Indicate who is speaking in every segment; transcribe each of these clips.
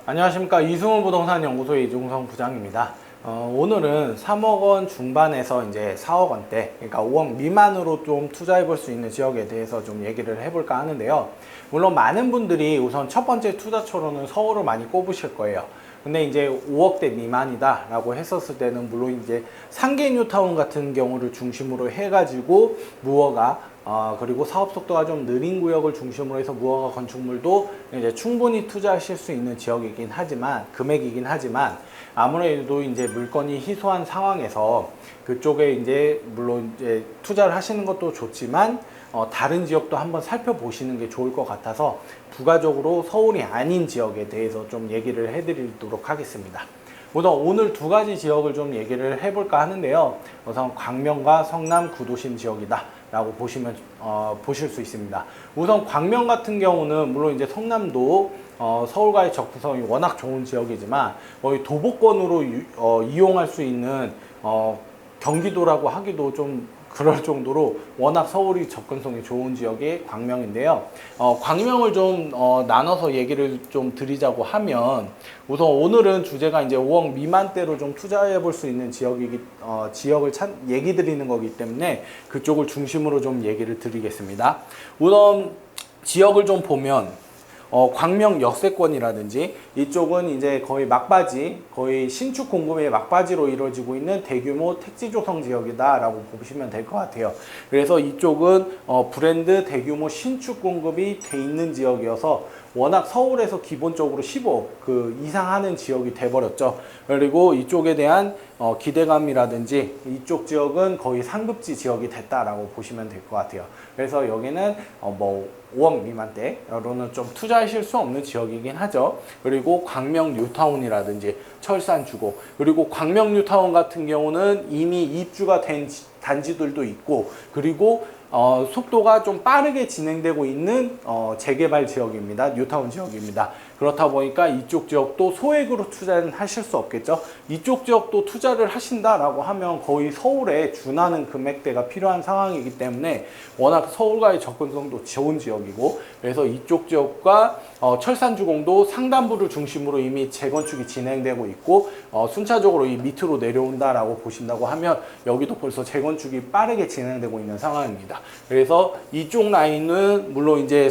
Speaker 1: 안녕하십니까. 이승훈 부동산 연구소의 이종성 부장입니다. 오늘은 3억 원 중반에서 이제 4억 원대, 그러니까 5억 미만으로 좀 투자해 볼 수 있는 지역에 대해서 좀 얘기를 해볼까 하는데요. 물론 많은 분들이 우선 첫 번째 투자처로는 서울을 많이 꼽으실 거예요. 근데 이제 5억대 미만이다 라고 했었을 때는 물론 이제 상계 뉴타운 같은 경우를 중심으로 해가지고 무허가 그리고 사업 속도가 좀 느린 구역을 중심으로 해서 무허가 건축물도 이제 충분히 투자하실 수 있는 지역이긴 하지만, 금액이긴 하지만, 아무래도 이제 물건이 희소한 상황에서 그쪽에 이제 물론 이제 투자를 하시는 것도 좋지만, 다른 지역도 한번 살펴보시는 게 좋을 것 같아서 부가적으로 서울이 아닌 지역에 대해서 좀 얘기를 해드리도록 하겠습니다. 우선 오늘 두 가지 지역을 좀 얘기를 해볼까 하는데요. 우선 광명과 성남 구도심 지역이다 라고 보실 수 있습니다. 우선 광명 같은 경우는 물론 이제 성남도 서울과의 접근성이 워낙 좋은 지역이지만 거의 도보권으로 이용할 수 있는 경기도라고 하기도 좀 그럴 정도로 워낙 서울이 접근성이 좋은 지역이 광명인데요. 광명을 좀 나눠서 얘기를 좀 드리자고 하면 우선 오늘은 주제가 이제 5억 미만대로 좀 투자해 볼 수 있는 지역을 얘기 드리는 거기 때문에 그쪽을 중심으로 좀 얘기를 드리겠습니다. 우선 지역을 좀 보면 광명 역세권이라든지 이쪽은 이제 거의 막바지, 거의 신축 공급의 막바지로 이루어지고 있는 대규모 택지 조성 지역이다라고 보시면 될 것 같아요. 그래서 이쪽은 브랜드 대규모 신축 공급이 돼 있는 지역이어서 워낙 서울에서 기본적으로 15억 이상 하는 지역이 돼버렸죠. 그리고 이쪽에 대한 기대감이라든지 이쪽 지역은 거의 상급지 지역이 됐다라고 보시면 될 것 같아요. 그래서 여기는 5억 미만대로는 좀 투자하실 수 없는 지역이긴 하죠. 그리고 광명 뉴타운이라든지 철산주공, 그리고 광명 뉴타운 같은 경우는 이미 입주가 된 단지들도 있고, 그리고 속도가 좀 빠르게 진행되고 있는 재개발 지역입니다. 뉴타운 지역입니다. 그렇다 보니까 이쪽 지역도 소액으로 투자는 하실 수 없겠죠. 이쪽 지역도 투자를 하신다라고 하면 거의 서울에 준하는 금액대가 필요한 상황이기 때문에 워낙 서울과의 접근성도 좋은 지역이고, 그래서 이쪽 지역과 철산주공도 상단부를 중심으로 이미 재건축이 진행되고 있고, 순차적으로 이 밑으로 내려온다라고 보신다고 하면 여기도 벌써 재건축이 빠르게 진행되고 있는 상황입니다. 그래서 이쪽 라인은 물론 이제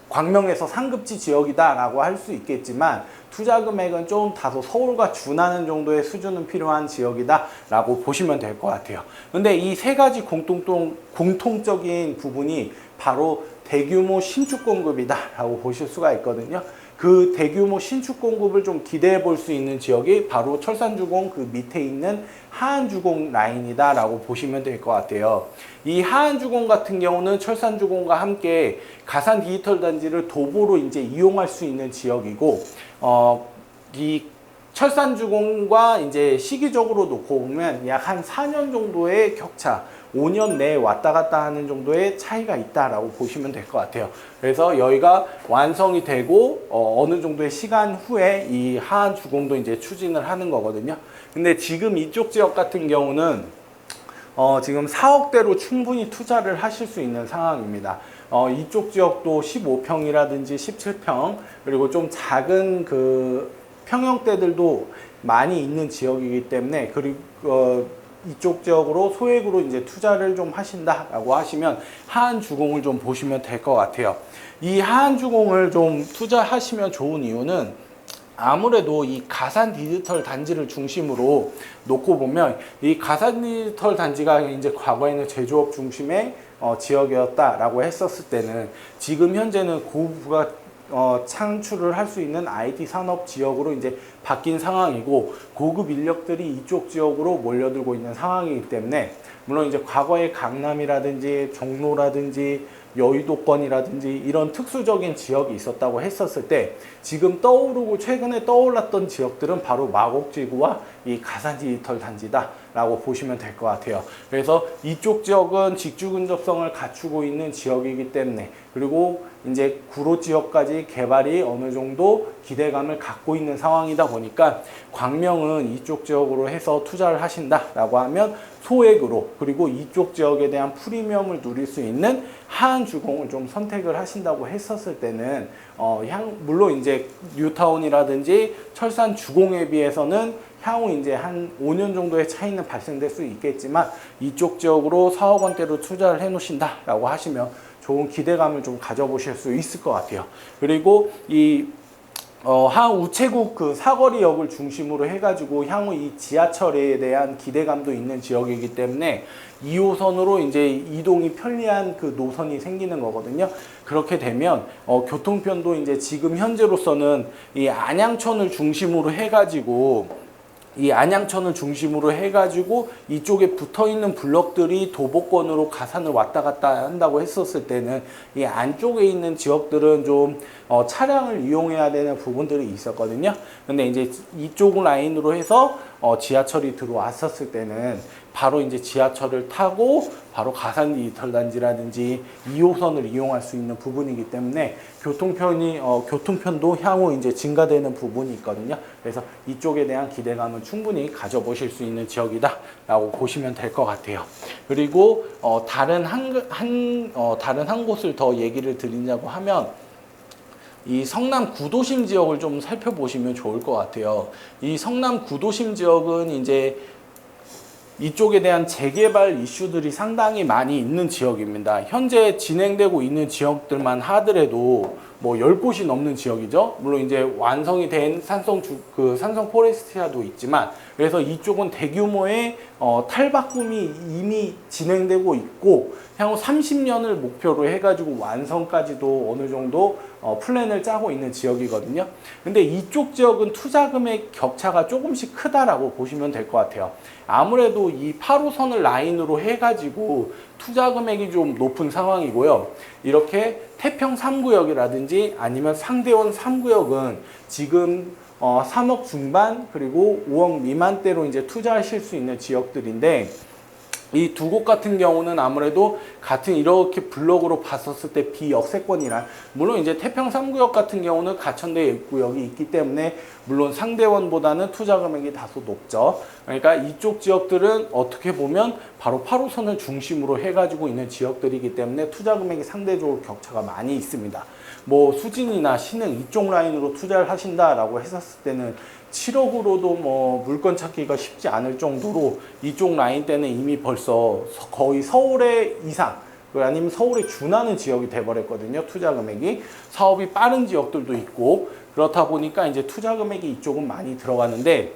Speaker 1: 광명에서 상급지 지역이다라고 할 수 있겠지만 투자 금액은 좀 다소 서울과 준하는 정도의 수준은 필요한 지역이다라고 보시면 될 것 같아요. 근데 이 세 가지 공통적인 부분이 바로 대규모 신축 공급이다라고 보실 수가 있거든요. 그 대규모 신축 공급을 좀 기대해 볼 수 있는 지역이 바로 철산주공 그 밑에 있는 하안주공 라인이다라고 보시면 될 것 같아요. 이 하안주공 같은 경우는 철산주공과 함께 가산 디지털 단지를 도보로 이제 이용할 수 있는 지역이고, 이 철산주공과 이제 시기적으로 놓고 보면 약 한 4년 정도의 격차, 5년 내에 왔다 갔다 하는 정도의 차이가 있다라고 보시면 될 것 같아요. 그래서 여기가 완성이 되고 어느 정도의 시간 후에 이 하안주공도 이제 추진을 하는 거거든요. 근데 지금 이쪽 지역 같은 경우는 지금 4억대로 충분히 투자를 하실 수 있는 상황입니다. 이쪽 지역도 15평이라든지 17평, 그리고 좀 작은 평형대들도 많이 있는 지역이기 때문에, 그리고 이쪽 지역으로 소액으로 이제 투자를 좀 하신다라고 하시면 하안주공을 좀 보시면 될 것 같아요. 이 하안주공을 좀 투자하시면 좋은 이유는 아무래도 이 가산 디지털 단지를 중심으로 놓고 보면 이 가산 디지털 단지가 이제 과거에는 제조업 중심의 지역이었다라고 했었을 때는 지금 현재는 고부가 창출을 할 수 있는 IT 산업 지역으로 이제 바뀐 상황이고, 고급 인력들이 이쪽 지역으로 몰려들고 있는 상황이기 때문에 물론 이제 과거에 강남이라든지 종로라든지 여의도권이라든지 이런 특수적인 지역이 있었다고 했었을 때 지금 떠오르고 최근에 떠올랐던 지역들은 바로 마곡지구와 이 가산 디지털 단지다 라고 보시면 될 것 같아요. 그래서 이쪽 지역은 직주 근접성을 갖추고 있는 지역이기 때문에, 그리고 이제 구로 지역까지 개발이 어느 정도 기대감을 갖고 있는 상황이다 보니까 광명은 이쪽 지역으로 해서 투자를 하신다라고 하면 소액으로, 그리고 이쪽 지역에 대한 프리미엄을 누릴 수 있는 하안주공을 좀 선택을 하신다고 했었을 때는 물론 이제 뉴타운이라든지 철산 주공에 비해서는 향후 이제 한 5년 정도의 차이는 발생될 수 있겠지만 이쪽 지역으로 4억 원대로 투자를 해 놓으신다라고 하시면 좋은 기대감을 좀 가져보실 수 있을 것 같아요. 그리고 한 우체국 그 사거리역을 중심으로 해가지고 향후 이 지하철에 대한 기대감도 있는 지역이기 때문에 2호선으로 이제 이동이 편리한 그 노선이 생기는 거거든요. 그렇게 되면 교통편도 이제 지금 현재로서는 이 안양천을 중심으로 해가지고 이쪽에 붙어 있는 블럭들이 도보권으로 가산을 왔다 갔다 한다고 했었을 때는 이 안쪽에 있는 지역들은 좀 차량을 이용해야 되는 부분들이 있었거든요. 근데 이제 이쪽 라인으로 해서 지하철이 들어왔었을 때는 바로 이제 지하철을 타고 바로 가산 디지털 단지라든지 2호선을 이용할 수 있는 부분이기 때문에 교통편도 향후 이제 증가되는 부분이 있거든요. 그래서 이쪽에 대한 기대감은 충분히 가져보실 수 있는 지역이다라고 보시면 될 것 같아요. 그리고 다른 한 곳을 더 얘기를 드리자고 하면 이 성남 구도심 지역을 좀 살펴보시면 좋을 것 같아요. 이 성남 구도심 지역은 이제 이쪽에 대한 재개발 이슈들이 상당히 많이 있는 지역입니다. 현재 진행되고 있는 지역들만 하더라도 뭐 10곳이 넘는 지역이죠. 물론 이제 완성이 된 산성 포레스티아도 있지만, 그래서 이쪽은 대규모의 탈바꿈이 이미 진행되고 있고 향후 30년을 목표로 해가지고 완성까지도 어느 정도 플랜을 짜고 있는 지역이거든요. 근데 이쪽 지역은 투자 금액 격차가 조금씩 크다라고 보시면 될 것 같아요. 아무래도 이 8호선을 라인으로 해가지고 투자 금액이 좀 높은 상황이고요. 이렇게 태평 3구역이라든지 아니면 상대원 3구역은 지금 3억 중반 그리고 5억 미만대로 이제 투자하실 수 있는 지역들인데, 이 두 곳 같은 경우는 아무래도 같은 이렇게 블록으로 봤었을 때 비역세권이란, 물론 이제 태평 3구역 같은 경우는 가천대 구역이 있기 때문에 물론 상대원보다는 투자 금액이 다소 높죠. 그러니까 이쪽 지역들은 어떻게 보면 바로 8호선을 중심으로 해가지고 있는 지역들이기 때문에 투자 금액이 상대적으로 격차가 많이 있습니다. 뭐 수진이나 신흥 이쪽 라인으로 투자를 하신다라고 했었을 때는 7억으로도 뭐 물건 찾기가 쉽지 않을 정도로 이쪽 라인 때는 이미 벌써 거의 서울의 이상, 아니면 서울에 준하는 지역이 돼버렸거든요. 투자 금액이. 사업이 빠른 지역들도 있고, 그렇다 보니까 이제 투자 금액이 이쪽은 많이 들어가는데,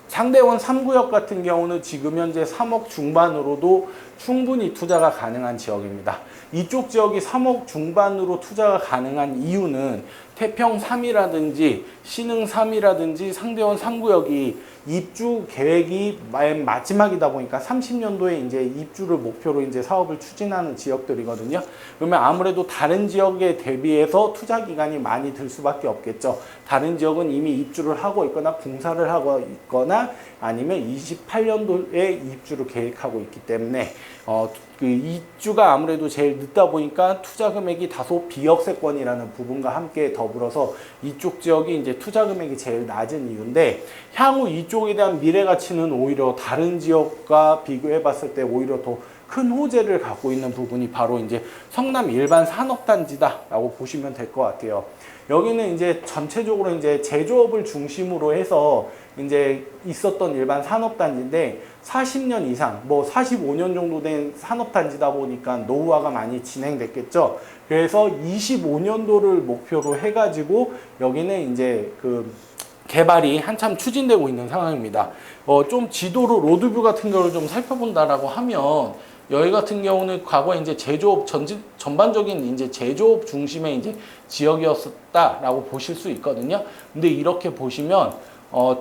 Speaker 1: 상대원 3구역 같은 경우는 지금 현재 3억 중반으로도 충분히 투자가 가능한 지역입니다. 이쪽 지역이 3억 중반으로 투자가 가능한 이유는 태평 3이라든지 신흥 3이라든지 상대원 3구역이 입주 계획이 마지막이다 보니까 30년도에 이제 입주를 목표로 이제 사업을 추진하는 지역들이거든요. 그러면 아무래도 다른 지역에 대비해서 투자 기간이 많이 들 수밖에 없겠죠. 다른 지역은 이미 입주를 하고 있거나 공사를 하고 있거나 아니면 28년도에 입주를 계획하고 있기 때문에 그 입주가 아무래도 제일 늦다 보니까 투자 금액이 다소 비역세권이라는 부분과 함께 더불어서 이쪽 지역이 이제 투자 금액이 제일 낮은 이유인데, 향후 이쪽에 대한 미래 가치는 오히려 다른 지역과 비교해 봤을 때 오히려 더 큰 호재를 갖고 있는 부분이 바로 이제 성남 일반 산업단지다라고 보시면 될 것 같아요. 여기는 이제 전체적으로 이제 제조업을 중심으로 해서 이제 있었던 일반 산업단지인데 40년 이상, 뭐 45년 정도 된 산업단지다 보니까 노후화가 많이 진행됐겠죠. 그래서 25년도를 목표로 해가지고 여기는 이제 그 개발이 한참 추진되고 있는 상황입니다. 좀 지도로 로드뷰 같은 경우를 좀 살펴본다라고 하면, 여기 같은 경우는 과거에 이제 제조업 전반적인 이제 제조업 중심의 이제 지역이었다라고 보실 수 있거든요. 근데 이렇게 보시면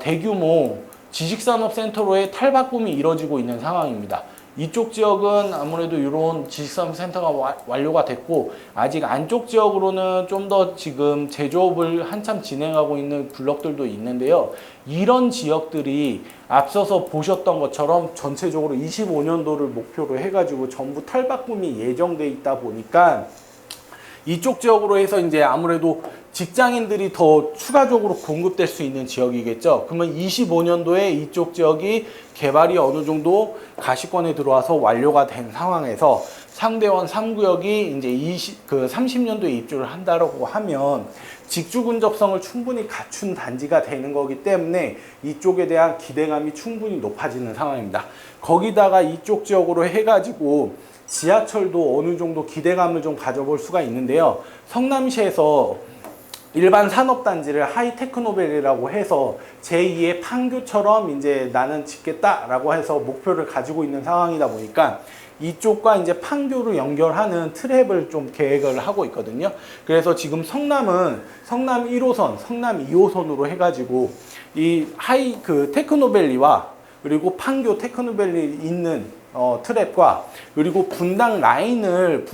Speaker 1: 대규모 지식산업센터로의 탈바꿈이 이루어지고 있는 상황입니다. 이쪽 지역은 아무래도 이런 지식산업센터가 완료가 됐고, 아직 안쪽 지역으로는 좀 더 지금 제조업을 한참 진행하고 있는 블록들도 있는데요. 이런 지역들이 앞서서 보셨던 것처럼 전체적으로 25년도를 목표로 해가지고 전부 탈바꿈이 예정돼 있다 보니까 이쪽 지역으로 해서 이제 아무래도 직장인들이 더 추가적으로 공급될 수 있는 지역이겠죠. 그러면 25년도에 이쪽 지역이 개발이 어느 정도 가시권에 들어와서 완료가 된 상황에서 상대원 3구역이 이제 30년도에 입주를 한다고 하면 직주 근접성을 충분히 갖춘 단지가 되는 거기 때문에 이쪽에 대한 기대감이 충분히 높아지는 상황입니다. 거기다가 이쪽 지역으로 해가지고 지하철도 어느 정도 기대감을 좀 가져볼 수가 있는데요. 성남시에서 일반 산업단지를 하이테크노밸리라고 해서 제2의 판교처럼 이제 나는 짓겠다라고 해서 목표를 가지고 있는 상황이다 보니까 이쪽과 이제 판교를 연결하는 트랩을 좀 계획을 하고 있거든요. 그래서 지금 성남은 성남 1호선, 성남 2호선으로 해가지고 이 테크노밸리와 그리고 판교 테크노밸리 있는 트랩과 그리고 분당 라인을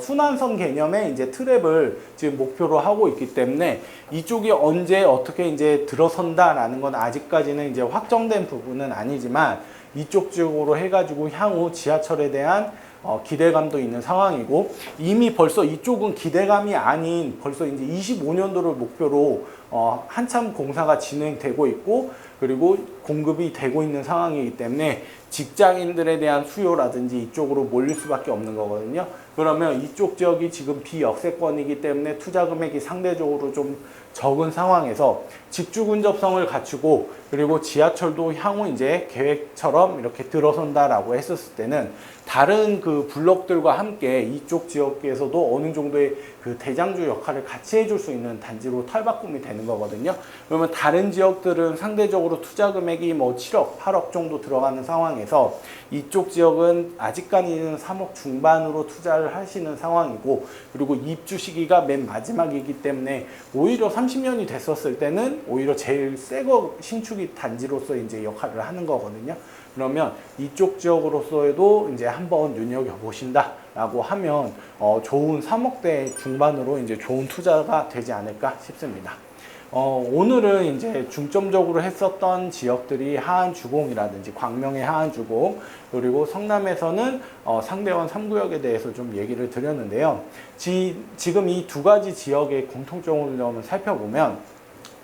Speaker 1: 순환선 개념의 이제 트랩을 지금 목표로 하고 있기 때문에 이쪽이 언제 어떻게 이제 들어선다라는 건 아직까지는 이제 확정된 부분은 아니지만 이쪽 지역으로 해가지고 향후 지하철에 대한 기대감도 있는 상황이고 이미 벌써 이쪽은 기대감이 아닌 벌써 이제 25년도를 목표로 한참 공사가 진행되고 있고 그리고 공급이 되고 있는 상황이기 때문에 직장인들에 대한 수요라든지 이쪽으로 몰릴 수밖에 없는 거거든요. 그러면 이쪽 지역이 지금 비역세권이기 때문에 투자 금액이 상대적으로 좀 적은 상황에서 직주 근접성을 갖추고 그리고 지하철도 향후 이제 계획처럼 이렇게 들어선다라고 했었을 때는 다른 그 블록들과 함께 이쪽 지역에서도 어느 정도의 그 대장주 역할을 같이 해줄 수 있는 단지로 탈바꿈이 되는 거거든요. 그러면 다른 지역들은 상대적으로 투자 금액이 뭐 7억, 8억 정도 들어가는 상황에서 이쪽 지역은 아직까지는 3억 중반으로 투자를 하시는 상황이고 그리고 입주 시기가 맨 마지막이기 때문에 오히려 30년이 됐었을 때는 오히려 제일 새거 신축이 단지로서 이제 역할을 하는 거거든요. 그러면 이쪽 지역으로서도 이제 한번 눈여겨보신다라고 하면 좋은 3억대 중반으로 이제 좋은 투자가 되지 않을까 싶습니다. 오늘은 이제 중점적으로 했었던 지역들이 하안주공이라든지 광명의 하안주공 그리고 성남에서는 상대원 3구역에 대해서 좀 얘기를 드렸는데요. 지금 이 두 가지 지역의 공통점을 좀 살펴보면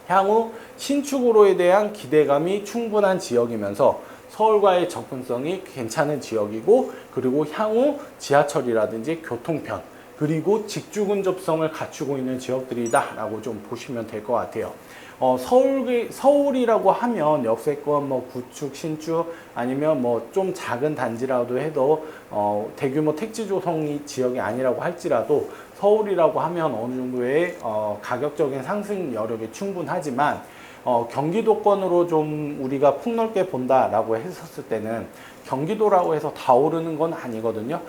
Speaker 1: 향후 신축으로에 대한 기대감이 충분한 지역이면서 서울과의 접근성이 괜찮은 지역이고 그리고 향후 지하철이라든지 교통편 그리고 직주 근접성을 갖추고 있는 지역들이다 라고 좀 보시면 될 것 같아요. 서울이라고 하면 역세권 뭐 구축 신축 아니면 뭐 좀 작은 단지라도 해도 대규모 택지 조성이 지역이 아니라고 할지라도 서울이라고 하면 어느 정도의 가격적인 상승 여력이 충분하지만 경기도권으로 좀 우리가 폭넓게 본다라고 했었을 때는 경기도라고 해서 다 오르는 건 아니거든요.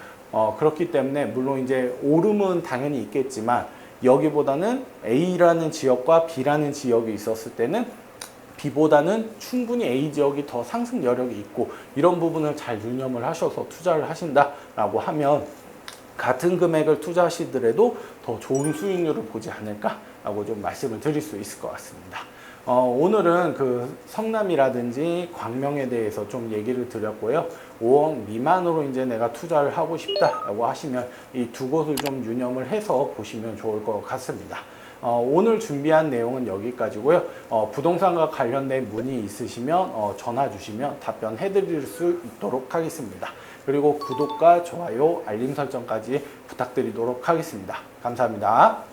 Speaker 1: 그렇기 때문에 물론 이제 오름은 당연히 있겠지만 여기보다는 A라는 지역과 B라는 지역이 있었을 때는 B보다는 충분히 A 지역이 더 상승 여력이 있고 이런 부분을 잘 유념을 하셔서 투자를 하신다라고 하면 같은 금액을 투자하시더라도 더 좋은 수익률을 보지 않을까라고 좀 말씀을 드릴 수 있을 것 같습니다. 오늘은 그 성남이라든지 광명에 대해서 좀 얘기를 드렸고요. 5억 미만으로 이제 내가 투자를 하고 싶다라고 하시면 이 두 곳을 좀 유념을 해서 보시면 좋을 것 같습니다. 오늘 준비한 내용은 여기까지고요. 부동산과 관련된 문의 있으시면 전화 주시면 답변해 드릴 수 있도록 하겠습니다. 그리고 구독과 좋아요, 알림 설정까지 부탁드리도록 하겠습니다. 감사합니다.